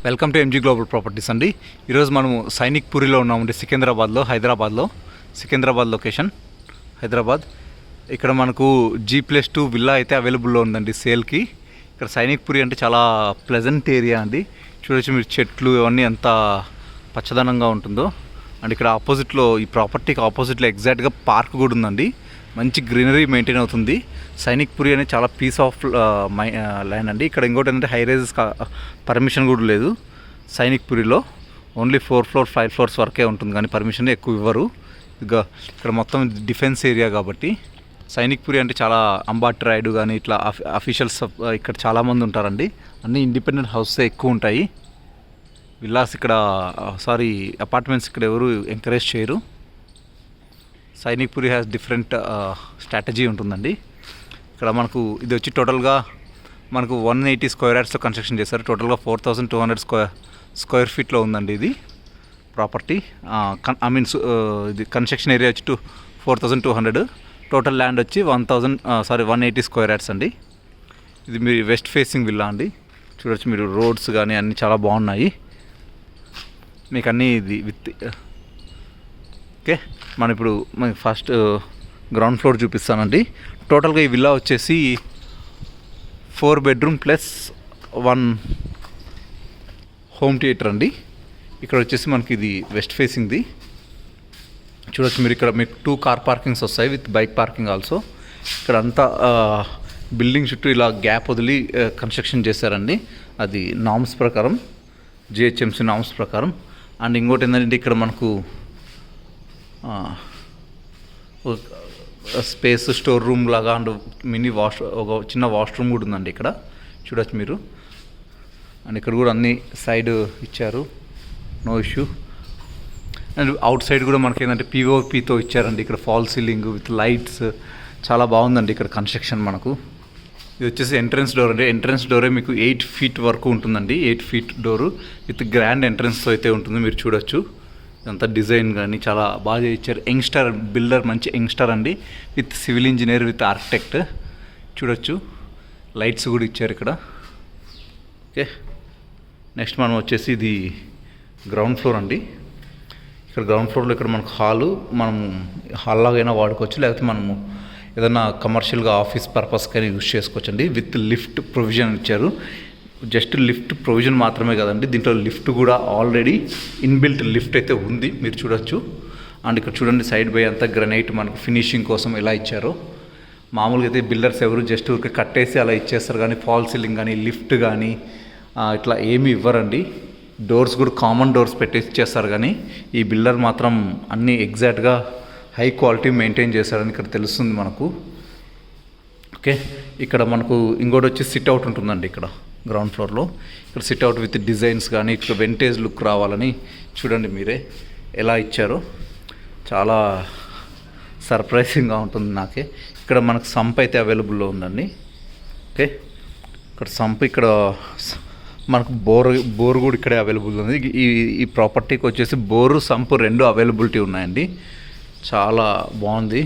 Welcome to MG global properties అండి. ఈరోజు మనము సైనిక్ పూరిలో ఉన్నామండి, సికింద్రాబాద్ లొకేషన్ హైదరాబాద్. ఇక్కడ మనకు G+2 విల్లా అయితే అవైలబుల్లో ఉందండి సేల్కి. ఇక్కడ సైనిక్ పూరి అంటే చాలా ప్లెజెంట్ ఏరియా అండి. చూడొచ్చు మీరు, చెట్లు ఇవన్నీ ఎంత పచ్చదనంగా ఉంటుందో. అండ్ ఇక్కడ ఆపోజిట్లో, ఈ ప్రాపర్టీకి ఆపోజిట్లో ఎగ్జాక్ట్గా పార్క్ కూడా ఉందండి. మంచి గ్రీనరీ మెయింటైన్ అవుతుంది. సైనిక్ పూరి అనేది చాలా పీస్ ఆఫ్ ల్యాండ్ అండి. ఇక్కడ ఇంకోటి ఏంటంటే హై రైజెస్ పర్మిషన్ కూడా లేదు సైనిక్ పూరిలో. ఓన్లీ 4 floors 5 floors వరకే ఉంటుంది, కానీ పర్మిషన్ ఎక్కువ ఇవ్వరు. ఇక్కడ మొత్తం డిఫెన్స్ ఏరియా కాబట్టి సైనిక్ పూరి అంటే చాలా అంబాట్ రైడ్ కానీ ఇట్లా అఫీషియల్స్ ఇక్కడ చాలామంది ఉంటారండి. అన్నీ ఇండిపెండెంట్ హౌసెస్ ఎక్కువ ఉంటాయి. విల్లాస్ ఇక్కడ అపార్ట్మెంట్స్ ఇక్కడ ఎవరు ఎంకరేజ్ చేయరు. Sainik puri has different strategy ఉంటుందండి. ఇక్కడ మనకు ఇది వచ్చి టోటల్గా మనకు 180 square yardsలో కన్స్ట్రక్షన్ చేశారు. టోటల్గా 4200 square feetలో ఉందండి ఇది ప్రాపర్టీ. ఇది కన్స్ట్రక్షన్ ఏరియా వచ్చి 4200. టోటల్ ల్యాండ్ వచ్చి 180 square yards అండి. ఇది మీరు వెస్ట్ ఫేసింగ్ విల్లా అండి. చూడొచ్చు మీరు, రోడ్స్ కానీ అన్నీ చాలా బాగున్నాయి. మీకు అన్నీ ఇది విత్ ఓకే. మనం ఇప్పుడు మనకి ఫస్ట్ గ్రౌండ్ ఫ్లోర్ చూపిస్తానండి. టోటల్గా ఈ విల్లా వచ్చేసి 4 bedroom ప్లస్ 1 హోమ్ థియేటర్ అండి. ఇక్కడ వచ్చేసి మనకి ఇది వెస్ట్ ఫేసింగ్ది. చూడొచ్చు మీరు, ఇక్కడ మీకు 2 car parkings వస్తాయి విత్ బైక్ పార్కింగ్ ఆల్సో. ఇక్కడ అంతా బిల్డింగ్ చుట్టూ ఇలా గ్యాప్ వదిలి కన్స్ట్రక్షన్ చేశారండి. అది నామ్స్ ప్రకారం, GHMC నామ్స్ ప్రకారం. అండ్ ఇంకోటి ఏంటంటే ఇక్కడ మనకు స్పేస్ స్టోర్ రూమ్ లాగా అండ్ మినీ ఒక చిన్న వాష్రూమ్ కూడా ఉందండి ఇక్కడ. చూడొచ్చు మీరు. అండ్ ఇక్కడ కూడా అన్ని సైడ్ ఇచ్చారు, no issue. And outside కూడా మనకి ఏంటంటే POPతో ఇచ్చారండి. ఇక్కడ ఫాల్ సీలింగ్ విత్ లైట్స్ చాలా బాగుందండి ఇక్కడ కన్స్ట్రక్షన్. మనకు ఇది వచ్చేసి ఎంట్రన్స్ డోర్ అండి. ఎంట్రన్స్ డోరే మీకు 8 feet వరకు ఉంటుందండి. 8 feet డోరు విత్ గ్రాండ్ ఎంట్రన్స్తో అయితే ఉంటుంది. మీరు చూడొచ్చు ఇదంతా డిజైన్ కానీ చాలా బాగా ఇచ్చారు. యంగ్స్టర్ బిల్డర్, మంచి యంగ్స్టర్ అండి, with civil engineer with architect. చూడొచ్చు లైట్స్ కూడా ఇచ్చారు ఇక్కడ. ఓకే, నెక్స్ట్ మనం వచ్చేసి ఇది గ్రౌండ్ ఫ్లోర్ అండి. ఇక్కడ గ్రౌండ్ ఫ్లోర్లో ఇక్కడ మనకు మనం హాల్ లాగైనా వాడుకోవచ్చు, లేకపోతే మనము ఏదైనా కమర్షియల్గా ఆఫీస్ పర్పస్కైనా యూజ్ చేసుకోవచ్చు అండి. విత్ లిఫ్ట్ ప్రొవిజన్ ఇచ్చారు. జస్ట్ లిఫ్ట్ ప్రొవిజన్ మాత్రమే కదండి, దీంట్లో లిఫ్ట్ కూడా ఆల్రెడీ ఇన్బిల్ట్ లిఫ్ట్ అయితే ఉంది, మీరు చూడొచ్చు. అండ్ ఇక్కడ చూడండి, సైడ్ బై అంతా గ్రనైట్ మనకు ఫినిషింగ్ కోసం ఎలా ఇచ్చారో. మామూలుగా అయితే బిల్డర్స్ ఎవరు జస్ట్ ఊరికి కట్టేసి అలా ఇచ్చేస్తారు, కానీ ఫాల్ సీలింగ్ కానీ లిఫ్ట్ కానీ ఇట్లా ఏమీ ఇవ్వరండి. డోర్స్ కూడా కామన్ డోర్స్ పెట్టేసి ఇచ్చేస్తారు, కానీ ఈ బిల్డర్ మాత్రం అన్నీ ఎగ్జాక్ట్గా హై క్వాలిటీ మెయింటైన్ చేశారని ఇక్కడ తెలుస్తుంది మనకు. ఓకే, ఇక్కడ మనకు ఇంకోటి వచ్చి సిట్ అవుట్ ఉంటుందండి ఇక్కడ గ్రౌండ్ ఫ్లోర్లో. ఇక్కడ సిట్ అవుట్ విత్ డిజైన్స్ కానీ ఇక్కడ వెంటేజ్ లుక్ రావాలని చూడండి మీరే ఎలా ఇచ్చారో. చాలా సర్ప్రైజింగ్గా ఉంటుంది నాకే. ఇక్కడ మనకు సంప్ అయితే అవైలబుల్లో ఉందండి. ఓకే, ఇక్కడ సంప్, ఇక్కడ మనకు బోర్ కూడా ఇక్కడే అవైలబుల్ ఉంది. ఈ ప్రాపర్టీకి వచ్చేసి బోరు సంపు 2 అవైలబిలిటీ ఉన్నాయండి. చాలా బాగుంది.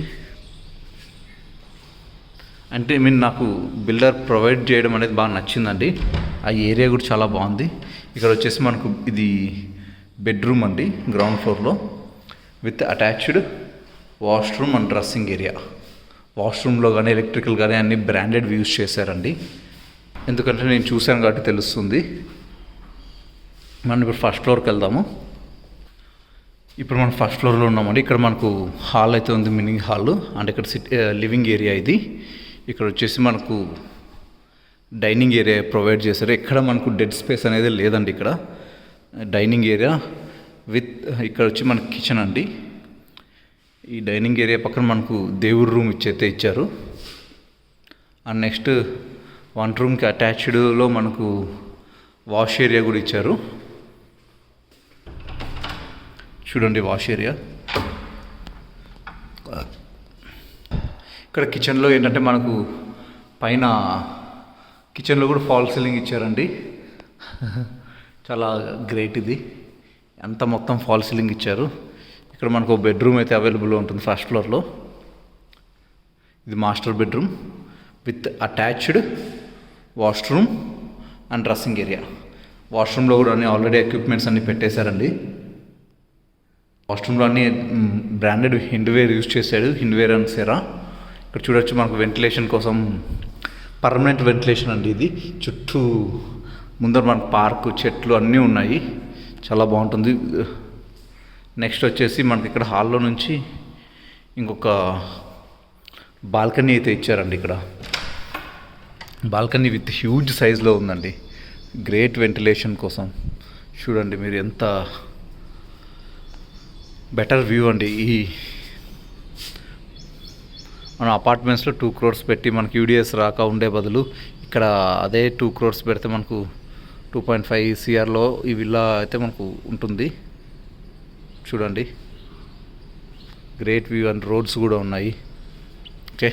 అంటే నాకు బిల్డర్ ప్రొవైడ్ చేయడం అనేది బాగా నచ్చిందండి. ఆ ఏరియా కూడా చాలా బాగుంది. ఇక్కడ వచ్చేసి మనకు ఇది బెడ్రూమ్ అండి గ్రౌండ్ ఫ్లోర్లో, with attached washroom and dressing area. వాష్రూమ్లో కానీ ఎలక్ట్రికల్ కానీ అన్ని బ్రాండెడ్ యూజ్ చేశారండి. ఎందుకంటే నేను చూశాను కాబట్టి తెలుస్తుంది. మనం ఇప్పుడు ఫస్ట్ ఫ్లోర్కి వెళ్దాము. ఇప్పుడు మనం ఫస్ట్ ఫ్లోర్లో ఉన్నామండి. ఇక్కడ మనకు హాల్ అయితే ఉంది, మినీ హాల్. అండ్ ఇక్కడ లివింగ్ ఏరియా ఇది. ఇక్కడ వచ్చేసి మనకు డైనింగ్ ఏరియా ప్రొవైడ్ చేశారు. ఎక్కడ మనకు డెడ్ స్పేస్ అనేది లేదండి. ఇక్కడ డైనింగ్ ఏరియా విత్ ఇక్కడ వచ్చి మనకు కిచెన్ అండి. ఈ డైనింగ్ ఏరియా పక్కన మనకు దేవుడి రూమ్ ఇచ్చారు. అండ్ నెక్స్ట్ 1 roomకి అటాచ్డ్లో మనకు వాష్ ఏరియా కూడా ఇచ్చారు. చూడండి వాష్ ఏరియా. ఇక్కడ కిచెన్లో ఏంటంటే మనకు పైన కిచెన్లో కూడా ఫాల్ సీలింగ్ ఇచ్చారండి. చాలా గ్రేట్ ఇది, అంతా మొత్తం ఫాల్ సీలింగ్ ఇచ్చారు. ఇక్కడ మనకు బెడ్రూమ్ అయితే అవైలబుల్లో ఉంటుంది ఫస్ట్ ఫ్లోర్లో. ఇది master bedroom with attached washroom and dressing area. వాష్రూమ్లో కూడా అన్ని ఆల్రెడీ ఎక్విప్మెంట్స్ అన్నీ పెట్టేశారండి. వాష్రూమ్లో అన్ని బ్రాండెడ్ హిండ్వేర్ యూజ్ చేశాడు, హిండ్వేర్ అండ్ సెరా. ఇక్కడ చూడొచ్చు మనకు వెంటిలేషన్ కోసం పర్మనెంట్ వెంటిలేషన్ అండి ఇది. చుట్టూ ముందర మనకు పార్కు, చెట్లు అన్నీ ఉన్నాయి, చాలా బాగుంటుంది. నెక్స్ట్ వచ్చేసి మనకి ఇక్కడ హాల్లో నుంచి ఇంకొక బాల్కనీ అయితే ఇచ్చారండి. ఇక్కడ బాల్కనీ విత్ హ్యూజ్ సైజ్లో ఉందండి, గ్రేట్ వెంటిలేషన్ కోసం. చూడండి మీరు, ఎంత బెటర్ వ్యూ అండి. ఈ మనం అపార్ట్మెంట్స్లో 2 crores పెట్టి మనకి యూడిఎస్ రాక ఉండే బదులు ఇక్కడ అదే 2 crores పెడితే మనకు 2.5 CRలో ఈ విల్లా అయితే మనకు ఉంటుంది. చూడండి, గ్రేట్ వ్యూ అండ్ రోడ్స్ కూడా ఉన్నాయి. ఓకే,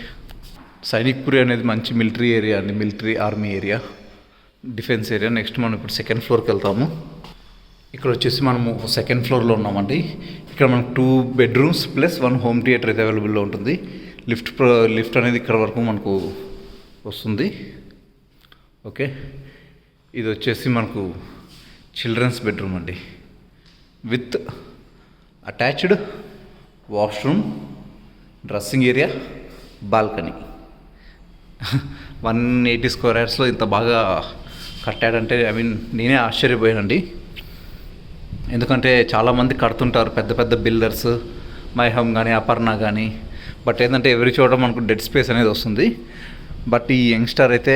సైనిక్పురి అనేది మంచి మిలిటరీ ఏరియా అండి, military army area, defence area. Next మనం ఇప్పుడు 2nd floorకి వెళ్తాము. ఇక్కడ వచ్చేసి మనము 2nd floorలో ఉన్నామండి. ఇక్కడ మనకు 2 bedrooms ప్లస్ 1 home theater అయితే అవైలబుల్లో ఉంటుంది. లిఫ్ట్ అనేది ఇక్కడ వరకు మనకు వస్తుంది. ఓకే, ఇది వచ్చేసి మనకు చిల్డ్రన్స్ బెడ్రూమ్ అండి, with attached washroom, dressing area, balcony. 180 square yardsలో ఇంత బాగా కట్టాడంటే నేనే ఆశ్చర్యపోయానండి. ఎందుకంటే చాలామంది కడుతుంటారు, పెద్ద పెద్ద బిల్డర్స్, మై హోమ్ కానీ అపర్ణ కానీ. బట్ ఏంటంటే ఎవరి చోట మనకు డెడ్ స్పేస్ అనేది వస్తుంది. బట్ ఈ యంగ్స్టర్ అయితే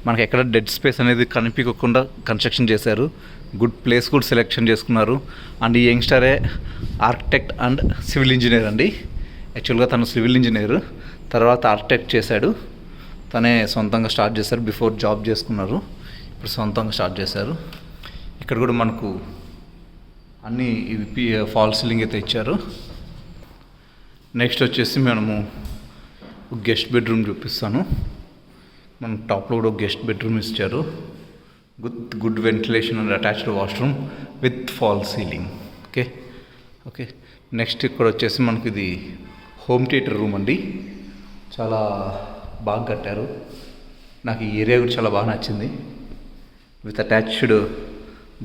మనకి ఎక్కడ డెడ్ స్పేస్ అనేది కనిపించకుండా కన్స్ట్రక్షన్ చేశారు. గుడ్ ప్లేస్ కూడా సెలెక్షన్ చేసుకున్నారు. అండ్ ఈ యంగ్స్టరే ఆర్కిటెక్ట్ అండ్ సివిల్ ఇంజనీర్ అండి. యాక్చువల్గా తను సివిల్ ఇంజనీర్, తర్వాత ఆర్కిటెక్ట్ చేశాడు. తనే సొంతంగా స్టార్ట్ చేశారు. బిఫోర్ జాబ్ చేసుకున్నారు, ఇప్పుడు సొంతంగా స్టార్ట్ చేశారు. ఇక్కడ కూడా మనకు అన్నీ ఇవి ఫాల్ సీలింగ్ అయితే ఇచ్చారు. నెక్స్ట్ వచ్చేసి మనము గెస్ట్ బెడ్రూమ్ చూపిస్తాను. మనం టాప్లో కూడా గెస్ట్ బెడ్రూమ్ ఇచ్చారు. Good ventilation and attached washroom with fall ceiling. Okay, next ఇక్కడ వచ్చేసి మనకి ఇది హోమ్ థియేటర్ రూమ్ అండి. చాలా బాగా కట్టారు. నాకు ఈ ఏరియా కూడా చాలా బాగా నచ్చింది. విత్ అటాచ్డ్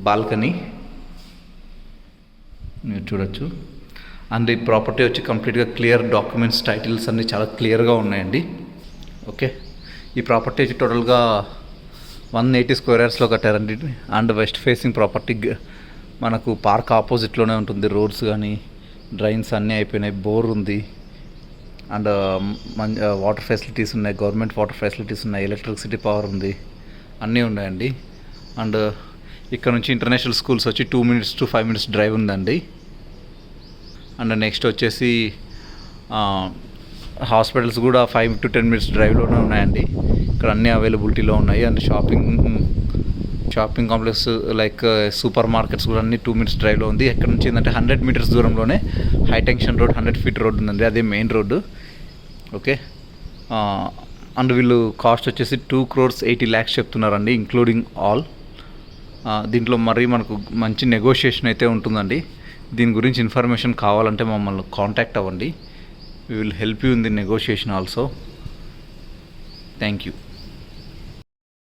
బాల్కనీ మీరు చూడొచ్చు. అండ్ ఈ ప్రాపర్టీ వచ్చి కంప్లీట్గా క్లియర్ డాక్యుమెంట్స్, టైటిల్స్ అన్నీ చాలా క్లియర్గా ఉన్నాయండి. ఓకే, ఈ ప్రాపర్టీ వచ్చి టోటల్గా 180 square yardsలో కట్టారండి. అండ్ వెస్ట్ ఫేసింగ్ ప్రాపర్టీ, మనకు పార్క్ ఆపోజిట్లోనే ఉంటుంది. రోడ్స్ కానీ డ్రైన్స్ అన్నీ అయిపోయినాయి, బోర్ ఉంది, అండ్ వాటర్ ఫెసిలిటీస్ ఉన్నాయి, గవర్నమెంట్ వాటర్ ఫెసిలిటీస్ ఉన్నాయి, ఎలక్ట్రిసిటీ పవర్ ఉంది, అన్నీ ఉన్నాయండి. అండ్ ఇక్కడ నుంచి ఇంటర్నేషనల్ స్కూల్స్ వచ్చి 2 minutes to 5 minutes డ్రైవ్ ఉందండి. అండ్ నెక్స్ట్ వచ్చేసి హాస్పిటల్స్ కూడా 5 to 10 minutes డ్రైవ్లోనే ఉన్నాయండి. ఇక్కడ అన్నీ అవైలబిలిటీలో ఉన్నాయి. And shopping complex like super markets కూడా అన్ని 2 minutes డ్రైవ్లో ఉంది. ఎక్కడ నుంచి ఏంటంటే 100 meters దూరంలోనే high tension road, 100 feet road ఉందండి, అదే మెయిన్ రోడ్డు. ఓకే, అండ్ వీళ్ళు కాస్ట్ వచ్చేసి 2.80 crores చెప్తున్నారండి, ఇంక్లూడింగ్ ఆల్. దీంట్లో మరీ మనకు మంచి నెగోషియేషన్ అయితే ఉంటుందండి. దీని గురించి ఇన్ఫర్మేషన్ కావాలంటే మమ్మల్ని కాంటాక్ట్ అవ్వండి. We will help you in the negotiation also. Thank you.